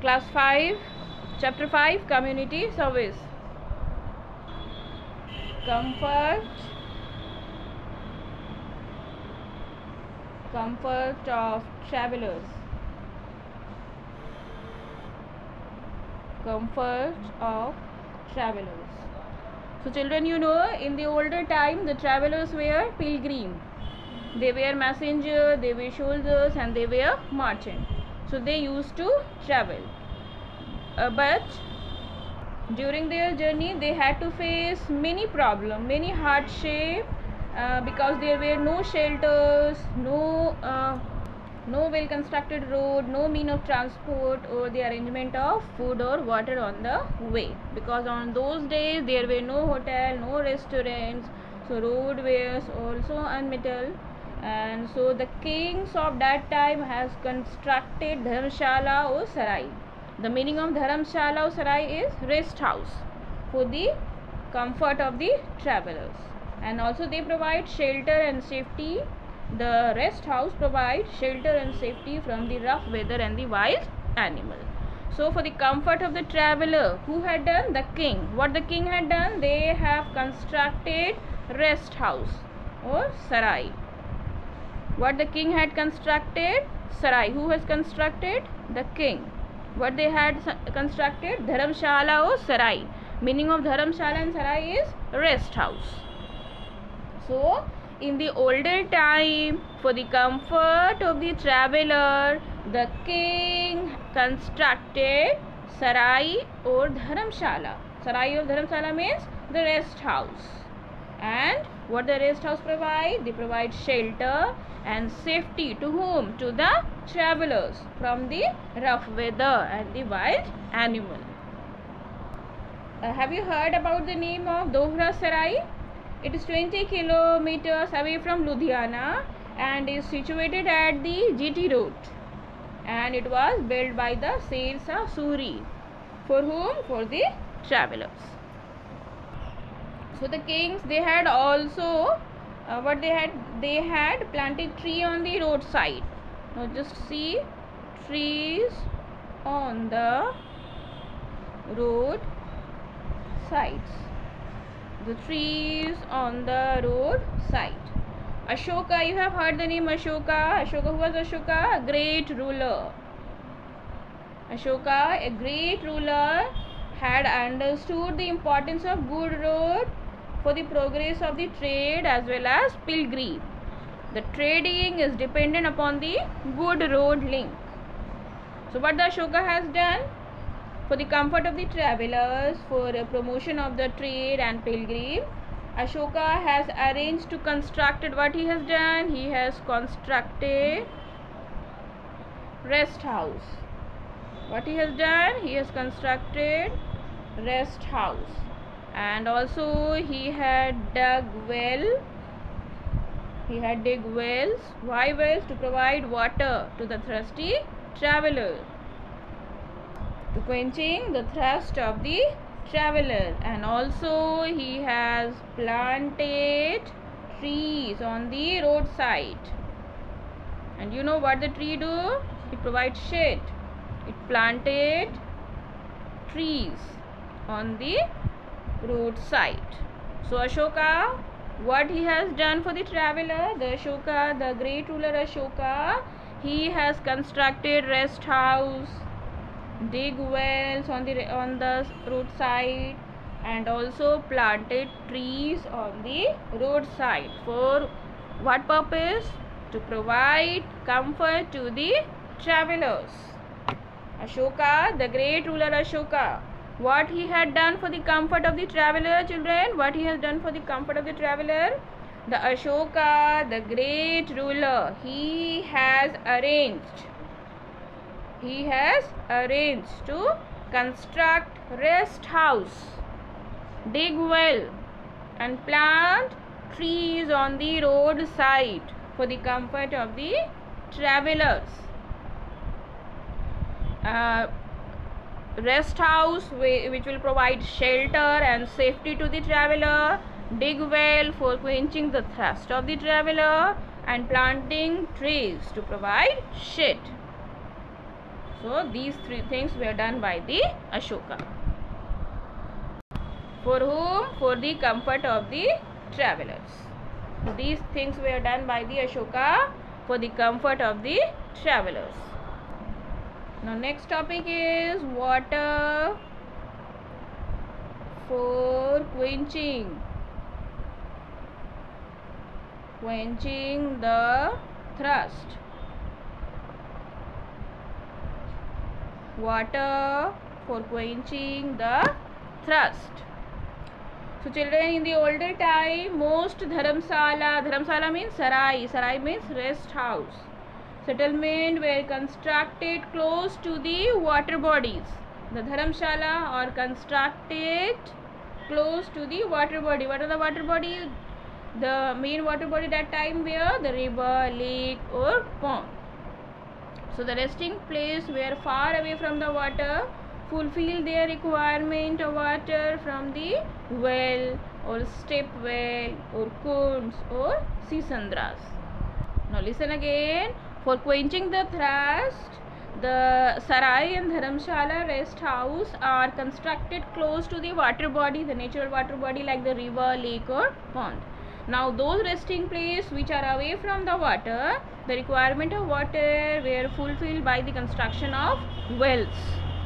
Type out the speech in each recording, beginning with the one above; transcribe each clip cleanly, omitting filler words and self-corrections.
Class 5, Chapter 5, Community Service. Comfort of travelers. Comfort of travelers. So children, you know, in the older time the travelers were pilgrim. They were messenger, they were soldiers, and they were merchant. So they used to travel. But during their journey they had to face many problems, many hardship, because there were no shelters, no well constructed road, no mean of transport, or the arrangement of food or water on the way, because on those days there were no hotel, no restaurants, so road was also unmetal. And so the kings of that time has constructed dharamshala or sarai. The meaning of dharamshala or sarai is rest house for the comfort of the travelers, and also they provide shelter and safety. The rest house provides shelter and safety from the rough weather and the wild animal. So for the comfort of the traveler, who had done? The king. What the king had done? They have constructed rest house or sarai. What the king had constructed? Sarai. Who has constructed? The king. What they had constructed? Dharamshala or sarai. Meaning of dharamshala and sarai is rest house. So in the older time, for the comfort of the traveler, the king constructed sarai or dharamshala. Sarai or dharamshala means the rest house. And what the rest house provide? They provide shelter and safety to whom? To the travelers from the rough weather and the wild animal. Have you heard about the name of Dohra Sarai? It is 20 kilometers away from Ludhiana and is situated at the GT road, and it was built by the Sher Shah Suri. For whom? For the travelers. So the kings, they had also they had planted tree on the roadside. Now just see, trees on the road sides. The trees on the road side. Ashoka, you have heard the name Ashoka. Ashoka, who was Ashoka? A great ruler. Ashoka, a great ruler, had understood the importance of good road for the progress of the trade as well as pilgrim. The trading is dependent upon the good road link. So what the Ashoka has done? For the comfort of the travelers, for a promotion of the trade and pilgrim, Ashoka has arranged to constructed. What he has done? He has constructed rest house. What he has done? He has constructed rest house, and also he had dug well. He had dig wells. Why wells? To provide water to the thirsty traveler, to quenching the thirst of the traveler. And also he has planted trees on the roadside. And you know what the tree do? It provides shade. It planted trees on the roadside. So Ashoka, what he has done for the traveler? The Ashoka, the great ruler Ashoka, he has constructed rest house, dig wells on the roadside, and also planted trees on the roadside. For what purpose? To provide comfort to the travelers. Ashoka, the great ruler Ashoka, what he had done for the comfort of the traveler, children? What he has done for the comfort of the traveler? The Ashoka, the great ruler, he has arranged to construct rest house, dig well, and plant trees on the roadside for the comfort of the travelers. Rest house which will provide shelter and safety to the traveler, dig well for quenching the thirst of the traveler, and planting trees to provide shade. So these three things were done by the Ashoka. For whom? For the comfort of the travelers. These things were done by the Ashoka for the comfort of the travelers. Now next topic is water for quenching the thirst. Water for quenching the thirst. So children, in the older time, most dharamsala means sarai means rest house, settlement were constructed close to the water bodies. The dharamshala are constructed close to the water body. What are the water body? The main water body that time were the river, lake or pond. So the resting place were far away from the water, fulfill their requirement of water from the well or step well or kunds or sisandras. Now listen again. For quenching the thirst, the sarai and dharamshala rest house are constructed close to the water body, the natural water body like the river, lake or pond. Now those resting place which are away from the water, the requirement of water were fulfilled by the construction of wells.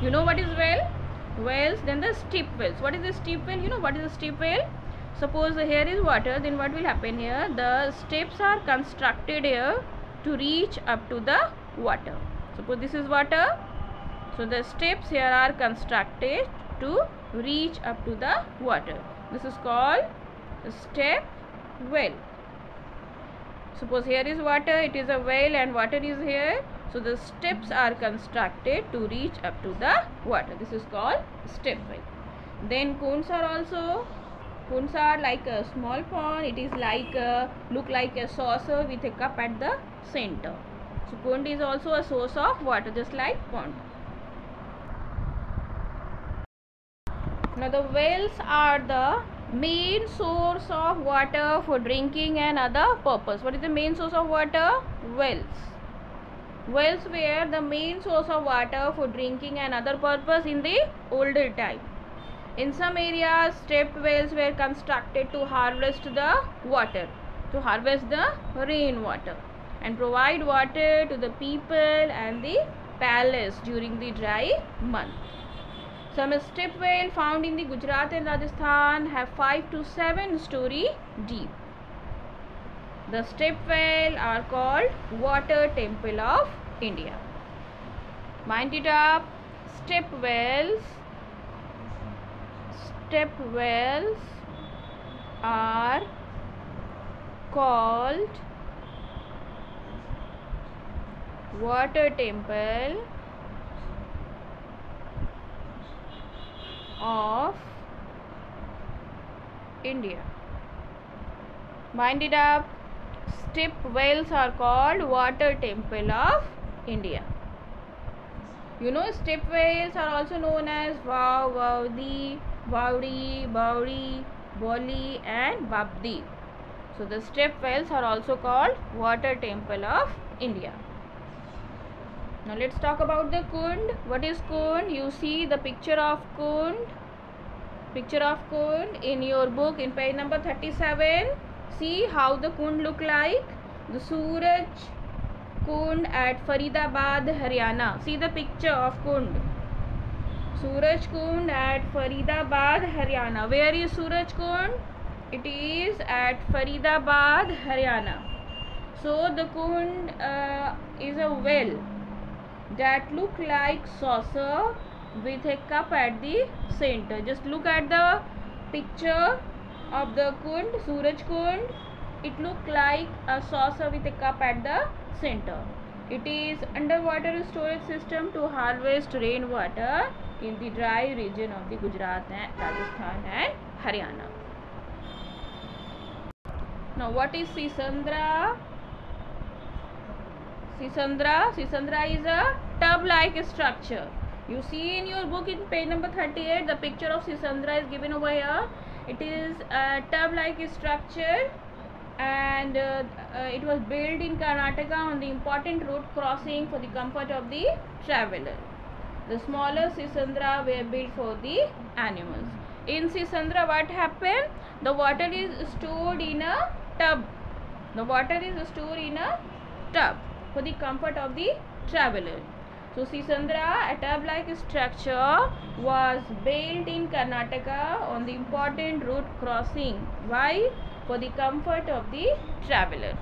You know what is well? Wells. Then the steep wells. What is the steep well? You know what is the steep well? Suppose here is water, then what will happen here? The steps are constructed here to reach up to the water. Suppose this is water. So the steps here are constructed to reach up to the water. This is called step well. Suppose here is water, it is a well and water is here. So the steps are constructed to reach up to the water. This is called step well. Then kunds are also. Kunds are like a small pond. It is like look like a saucer with a cup at the center. So kund is also a source of water, just like pond. Now the wells are the main source of water for drinking and other purpose. What is the main source of water? Wells. Wells were the main source of water for drinking and other purpose in the older time. In some areas, step wells were constructed to harvest the water, to harvest the rainwater and provide water to the people and the palace during the dry month. Some step well found in the Gujarat and Rajasthan have 5 to 7 story deep. The step well are called water temple of India. Mind it up. Step wells are called water temple of India. Mind it up. Step wells are called water temple of India. You know, step wells are also known as Vav, Vavdi, Vaudi, Baudi, Boli and Babdi. So the step wells are also called water temple of India. Now let's talk about the kund. What is kund? You see the picture of kund. Picture of kund in your book in page number 37. See how the kund look like. The Suraj Kund at Faridabad, Haryana. See the picture of kund. Suraj Kund at Faridabad, Haryana. Where is Suraj Kund? It is at Faridabad, Haryana. So the kund is a well that look like saucer with a cup at the center. Just look at the picture of the kund, Suraj Kund. It look like a saucer with a cup at the center. It is underwater storage system to harvest rainwater in the dry region of the Gujarat and Rajasthan and Haryana. Now what is Sisandra? Sisandra is a tub-like structure. You see in your book in page number 38, the picture of Sisandra is given over here. It is a tub-like structure and it was built in Karnataka on the important road crossing for the comfort of the traveler. The smaller Sisandra were built for the animals. In Sisandra, what happened? The water is stored in a tub. The water is stored in a tub for the comfort of the traveler. So Sisandra, a tub-like structure, was built in Karnataka on the important route crossing. Why? For the comfort of the traveler.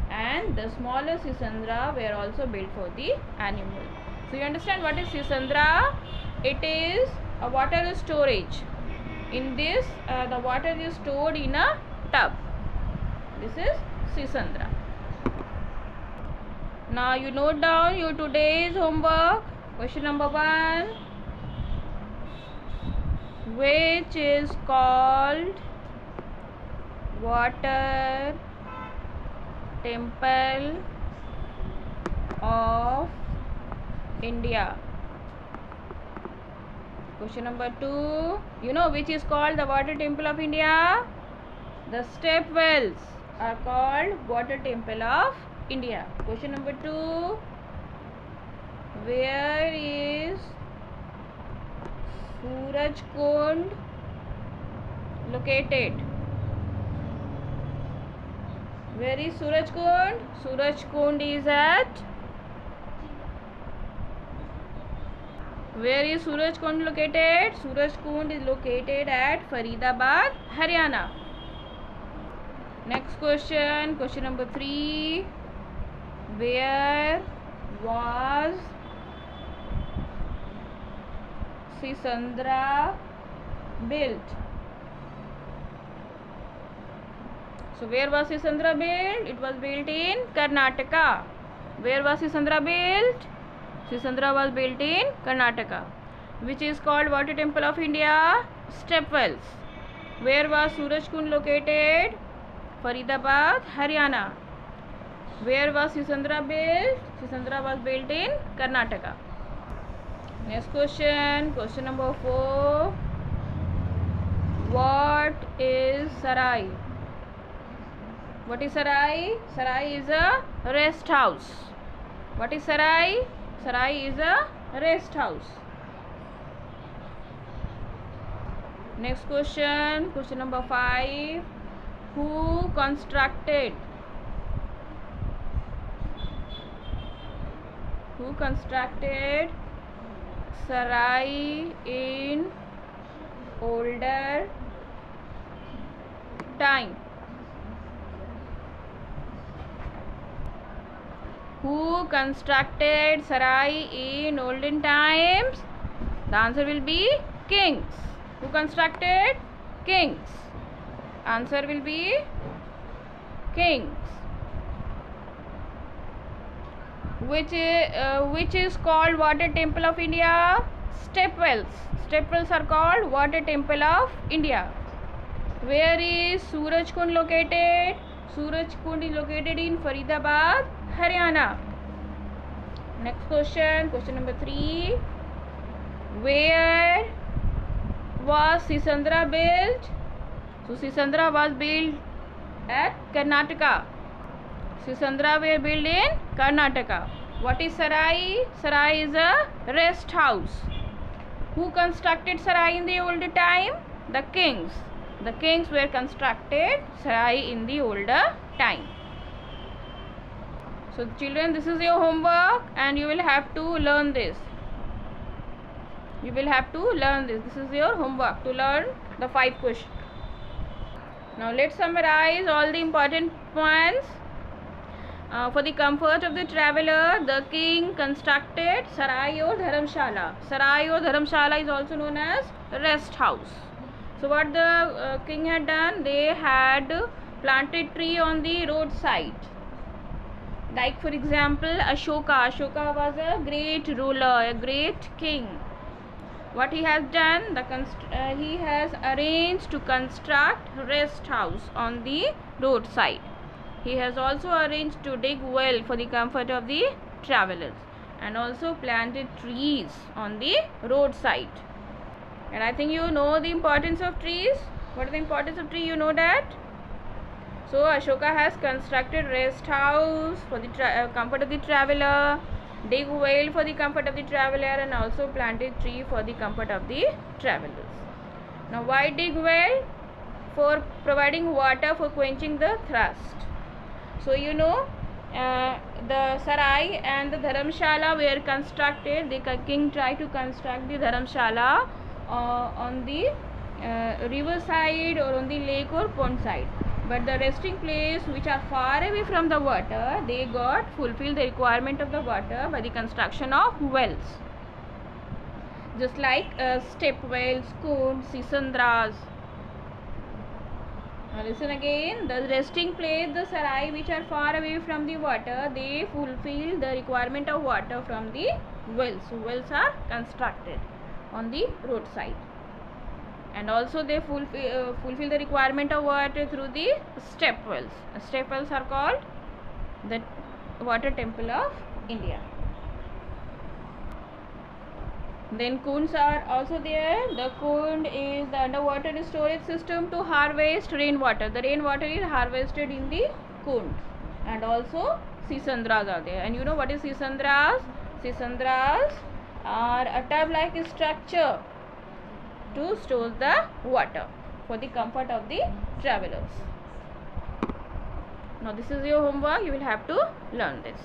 And the smaller Sisandra were also built for the animal. So you understand what is Sisandra? It is a water storage. In this, the water is stored in a tub. This is Sisandra. Now you note down your today's homework. Question number 1. Which is called water temple of India? Question number 2. You know which is called the water temple of India? The step wells are called water temple of India. Question number 2. Where is Surajkund located? Where is Surajkund? Surajkund is at... Where is Surajkund located? Surajkund is located at Faridabad, Haryana. Next question. Question number 3. Where was Sisandra built? So where was Sisandra built? It was built in Karnataka. Where was Sisandra built? Sisandra was built in Karnataka. Which is called water temple of India? Step wells. Where was Surajkund located? Faridabad, Haryana. Where was Sisandra built? Sisandra was built in Karnataka. Next question. Question number 4. What is Sarai? What is Sarai? Sarai is a rest house. What is Sarai? Sarai is a rest house. Next question. Question number 5. Who constructed Sarai in older time? Who constructed Sarai in olden times? The answer will be kings. Who constructed? Kings. Answer will be kings. Which is called water temple of India? Step wells. Step wells are called water temple of India. Where is Surajkund located? Surajkund is located in Faridabad, Haryana. Next question. Question number 3. Where was Sisandra built? So Sisandra was built at Karnataka. Sisandra were built in Karnataka. What is Sarai? Sarai is a rest house. Who constructed Sarai in the older time? The kings. The kings were constructed Sarai in the older time. So children, this is your homework and you will have to learn this. You will have to learn this. This is your homework to learn the 5 questions. Now let's summarize all the important points. For the comfort of the traveler, the king constructed Sarai or Dharamshala. Sarai or Dharamshala is also known as rest house. So what the king had done, they had planted tree on the roadside. Like for example, Ashoka. Ashoka was a great ruler, a great king. What he has done, he has arranged to construct rest house on the roadside. He has also arranged to dig well for the comfort of the travelers and also planted trees on the roadside. And I think you know the importance of trees. What is the importance of tree? You know that? So Ashoka has constructed rest house for the comfort of the traveler. dig well for the comfort of the traveler, and also plant a tree for the comfort of the travelers. Now why dig well? For providing water for quenching the thirst. So you know, the sarai and the dharamshala were constructed. The king tried to construct the dharamshala on the river side or on the lake or pond side, but the resting place which are far away from the water, they got fulfilled the requirement of the water by the construction of wells, just like step wells, kunds, sisandras. Now listen again, the resting place, the sarai which are far away from the water, they fulfill the requirement of water from the wells. So wells are constructed on the roadside, and also they fulfill the requirement of water through the step wells. Step wells are called the water temple of India. Then kunds are also there. The kund is the underwater storage system to harvest rainwater. The rainwater is harvested in the kund. And also sisandras are there. And you know what is sisandras? Sisandras are a tub-like structure to store the water for the comfort of the travelers. Now this is your homework. You will have to learn this.